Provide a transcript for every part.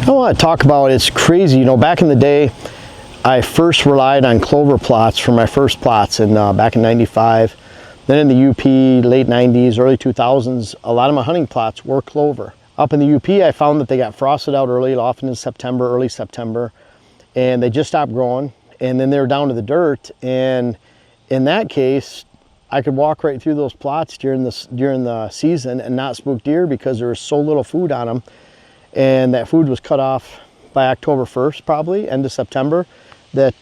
I want to talk about, it's crazy, you know, back in the day, I first relied on clover plots for my first plots back in 95. Then in the UP, late 90s, early 2000s, a lot of my hunting plots were clover. Up in the UP, I found that they got frosted out early, often in September, early September, and they just stopped growing, and then they were down to the dirt. And in that case, I could walk right through those plots during the season and not spook deer because there was so little food on them. And that food was cut off by October 1st, probably, end of September, that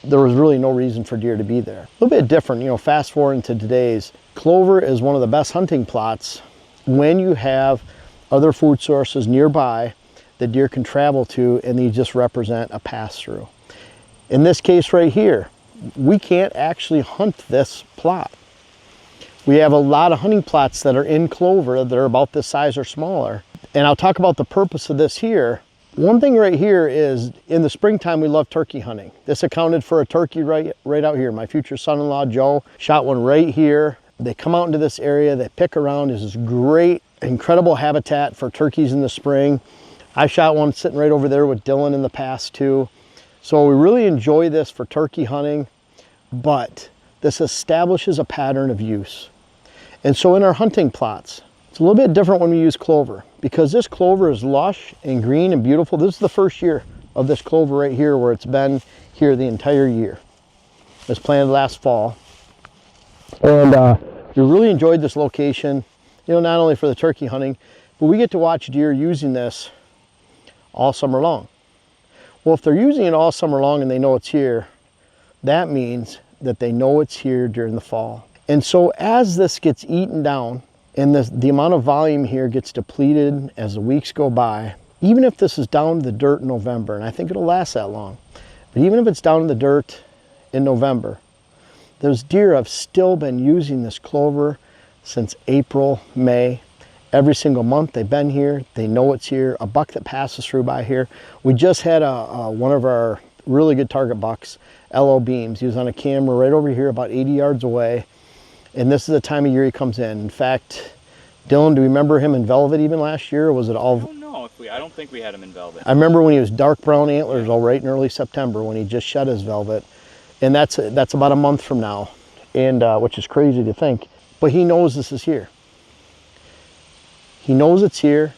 there was really no reason for deer to be there. A little bit different, you know, fast forward into today's. Clover is one of the best hunting plots when you have other food sources nearby that deer can travel to, and these just represent a pass-through. In this case right here, we can't actually hunt this plot. We have a lot of hunting plots that are in clover that are about this size or smaller. And I'll talk about the purpose of this here. One thing right here is, in the springtime, we love turkey hunting. This accounted for a turkey right out here. My future son-in-law, Joe, shot one right here. They come out into this area, they pick around. This is great, incredible habitat for turkeys in the spring. I shot one sitting right over there with Dylan in the past too. So we really enjoy this for turkey hunting, but this establishes a pattern of use. And so in our hunting plots, it's a little bit different when we use clover, because this clover is lush and green and beautiful. This is the first year of this clover right here, where it's been here the entire year. It was planted last fall. And we really enjoyed this location, you know, not only for the turkey hunting, but we get to watch deer using this all summer long. Well, if they're using it all summer long and they know it's here, that means that they know it's here during the fall. And so as this gets eaten down, and the amount of volume here gets depleted as the weeks go by, even if this is down to the dirt in November, and I think it'll last that long, but even if it's down to the dirt in November, those deer have still been using this clover since April, May. Every single month they've been here, they know it's here. A buck that passes through by here. We just had one of our really good target bucks, LO Beams. He was on a camera right over here about 80 yards away. And this is the time of year he comes in. In fact, Dylan, do you remember him in velvet even last year? Or was it all? I don't know. I don't think we had him in velvet. I remember when he was dark brown antlers, all right in early September, when he just shed his velvet. And that's about a month from now, and which is crazy to think. But he knows this is here. He knows it's here.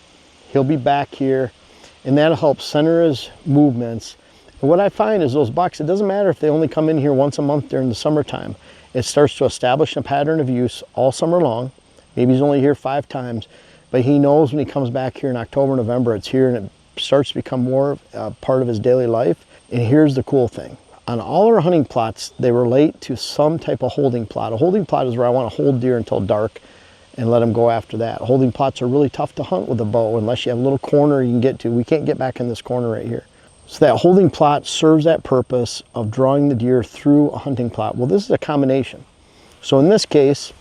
He'll be back here, and that'll help center his movements. And what I find is those bucks, it doesn't matter if they only come in here once a month during the summertime. It starts to establish a pattern of use all summer long. Maybe he's only here 5 times, but he knows when he comes back here in October, November, it's here, and it starts to become more part of his daily life. And here's the cool thing. On all our hunting plots, they relate to some type of holding plot. A holding plot is where I want to hold deer until dark and let them go after that. Holding plots are really tough to hunt with a bow unless you have a little corner you can get to. We can't get back in this corner right here. So that holding plot serves that purpose of drawing the deer through a hunting plot. Well, this is a combination. So in this case,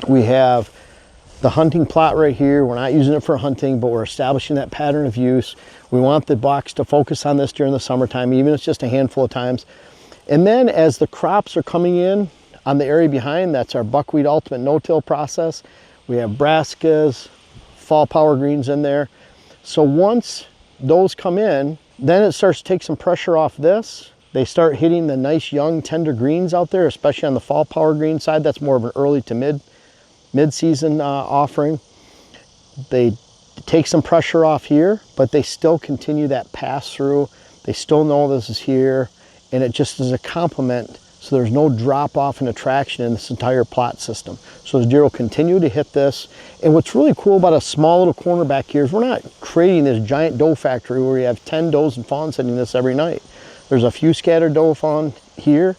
we have the hunting plot right here. We're not using it for hunting, but we're establishing that pattern of use. We want the bucks to focus on this during the summertime, even if it's just a handful of times. And then as the crops are coming in on the area behind, that's our buckwheat ultimate no-till process. We have brassicas, fall power greens in there. So once those come in, then it starts to take some pressure off this. They start hitting the nice young tender greens out there, especially on the fall power green side. That's more of an early to mid-season offering. They take some pressure off here, but they still continue that pass through. They still know this is here, and it just is a complement, so there's no drop off in attraction in this entire plot system. So the deer will continue to hit this. And what's really cool about a small little corner back here is we're not creating this giant doe factory where you have 10 does and fawns hitting this every night. There's a few scattered doe fawn here,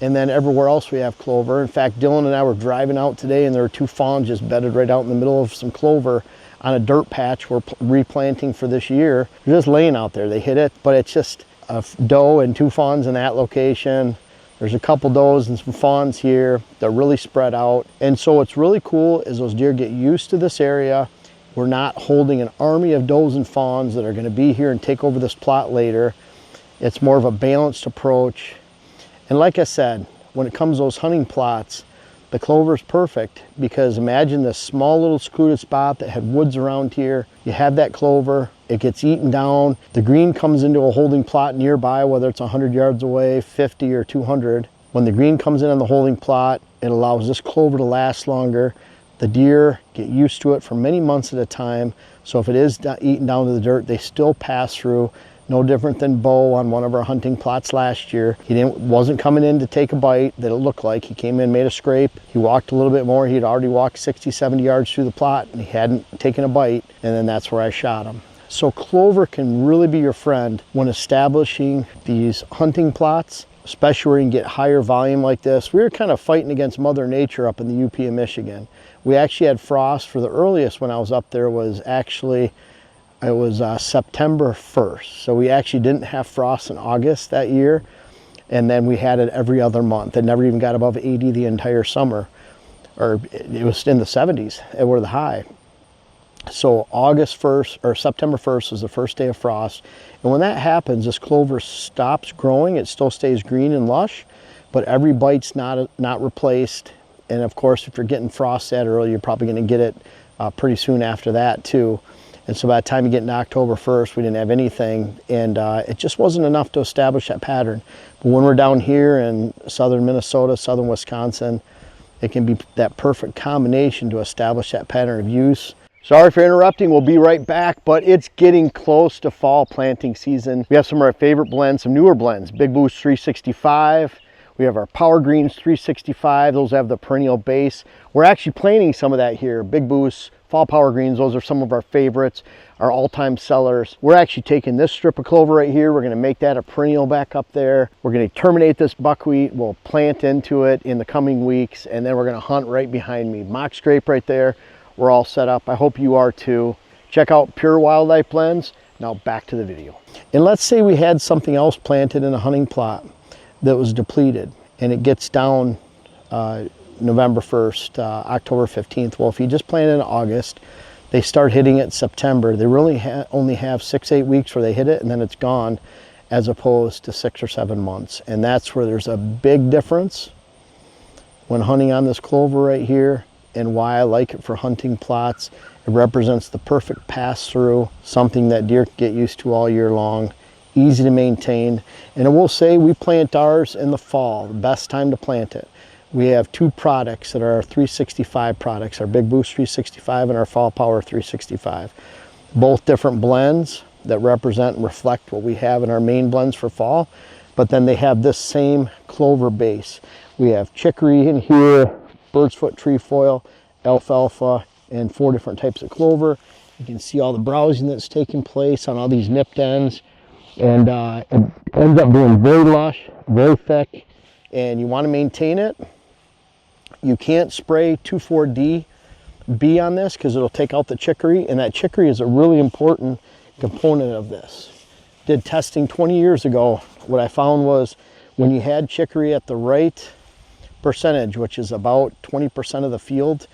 and then everywhere else we have clover. In fact, Dylan and I were driving out today, and there were 2 fawns just bedded right out in the middle of some clover on a dirt patch we're replanting for this year. They're just laying out there. They hit it, but it's just a doe and 2 fawns in that location. There's a couple does and some fawns here. They're really spread out. And so what's really cool is those deer get used to this area. We're not holding an army of does and fawns that are going to be here and take over this plot later. It's more of a balanced approach. And like I said, when it comes to those hunting plots, the clover is perfect, because imagine this small little secluded spot that had woods around here. You have that clover, it gets eaten down. The green comes into a holding plot nearby, whether it's 100 yards away, 50 or 200. When the green comes in on the holding plot, it allows this clover to last longer. The deer get used to it for many months at a time. So if it is eaten down to the dirt, they still pass through. No different than Bo on one of our hunting plots last year. He wasn't coming in to take a bite that it looked like. He came in, made a scrape. He walked a little bit more. He'd already walked 60, 70 yards through the plot and he hadn't taken a bite. And then that's where I shot him. So clover can really be your friend when establishing these hunting plots, especially where you can get higher volume like this. We were kind of fighting against Mother Nature up in the UP of Michigan. We actually had frost for the earliest when I was up there was actually, it was September 1st. So we actually didn't have frost in August that year. And then we had it every other month. It never even got above 80 the entire summer. Or it was in the 70s, it were the high. So August 1st or September 1st was the first day of frost. And when that happens, this clover stops growing. It still stays green and lush, but every bite's not replaced. And of course, if you're getting frost that early, you're probably gonna get it pretty soon after that too. And so by the time you get into October 1st, we didn't have anything. And it just wasn't enough to establish that pattern. But when we're down here in southern Minnesota, southern Wisconsin, it can be that perfect combination to establish that pattern of use. Sorry for interrupting, we'll be right back, but it's getting close to fall planting season. We have some of our favorite blends, some newer blends, Big Boost 365. We have our Power Greens 365, those have the perennial base. We're actually planting some of that here. Big Boost, Fall Power Greens, those are some of our favorites, our all-time sellers. We're actually taking this strip of clover right here, we're gonna make that a perennial back up there. We're gonna terminate this buckwheat, we'll plant into it in the coming weeks, and then we're gonna hunt right behind me. Mock scrape right there. We're all set up. I hope you are too. Check out Pure Wildlife Blends. Now back to the video. And let's say we had something else planted in a hunting plot that was depleted and it gets down November 1st, October 15th. Well, if you just planted in August, they start hitting it September. They really only have 6-8 weeks where they hit it and then it's gone, as opposed to 6 or 7 months. And that's where there's a big difference when hunting on this clover right here, and why I like it for hunting plots. It represents the perfect pass-through, something that deer get used to all year long, easy to maintain. And I will say we plant ours in the fall, the best time to plant it. We have two products that are our 365 products, our Big Boost 365 and our Fall Power 365. Both different blends that represent and reflect what we have in our main blends for fall, but then they have this same clover base. We have chicory in here, bird's foot trefoil, alfalfa, and 4 different types of clover. You can see all the browsing that's taking place on all these nipped ends. And it ends up being very lush, very thick, and you want to maintain it. You can't spray 2,4-D on this because it'll take out the chicory, and that chicory is a really important component of this. Did testing 20 years ago. What I found was when you had chicory at the right percentage, which is about 20% of the field.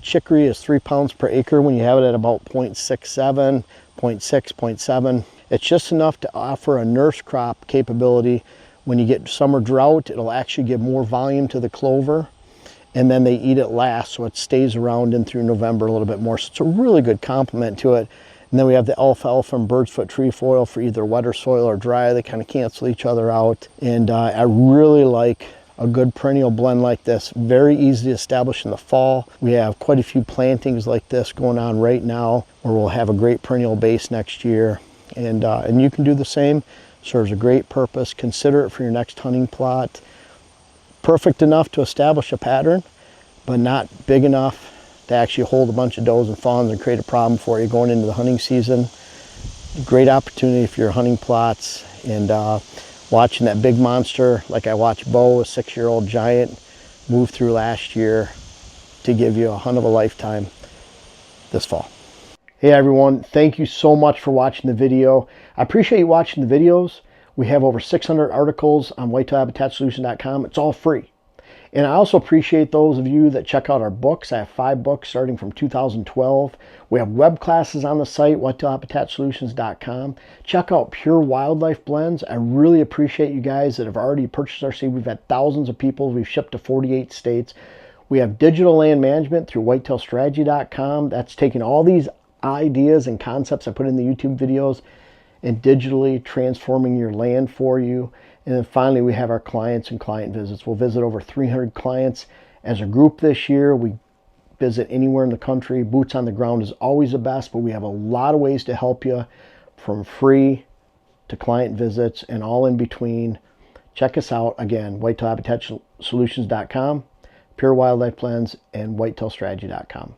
Chicory is 3 pounds per acre when you have it at about 0.67, 0.6, 0.7. It's just enough to offer a nurse crop capability. When you get summer drought, it'll actually give more volume to the clover, and then they eat it last, so it stays around in through November a little bit more. So it's a really good complement to it. And then we have the alfalfa and bird's foot trefoil for either wetter soil or dry. They kind of cancel each other out. And I really like a good perennial blend like this. Very easy to establish in the fall. We have quite a few plantings like this going on right now where we'll have a great perennial base next year. And you can do the same. Serves a great purpose. Consider it for your next hunting plot. Perfect enough to establish a pattern, but not big enough to actually hold a bunch of does and fawns and create a problem for you going into the hunting season. Great opportunity for your hunting plots. And watching that big monster, like I watched Bo, a 6-year-old giant, move through last year to give you a hunt of a lifetime this fall. Hey everyone, thank you so much for watching the video. I appreciate you watching the videos. We have over 600 articles on whitetailhabitatsolutions.com. It's all free. And I also appreciate those of you that check out our books. I have 5 books starting from 2012. We have web classes on the site, whitetailhabitatsolutions.com. Check out Pure Wildlife Blends. I really appreciate you guys that have already purchased our seed. We've had thousands of people. We've shipped to 48 states. We have digital land management through whitetailstrategy.com. That's taking all these ideas and concepts I put in the YouTube videos and digitally transforming your land for you. And then finally, we have our clients and client visits. We'll visit over 300 clients as a group this year. We visit anywhere in the country. Boots on the ground is always the best, but we have a lot of ways to help you, from free to client visits and all in between. Check us out again, whitetailhabitatsolutions.com, Pure Wildlife Plans, and whitetailstrategy.com.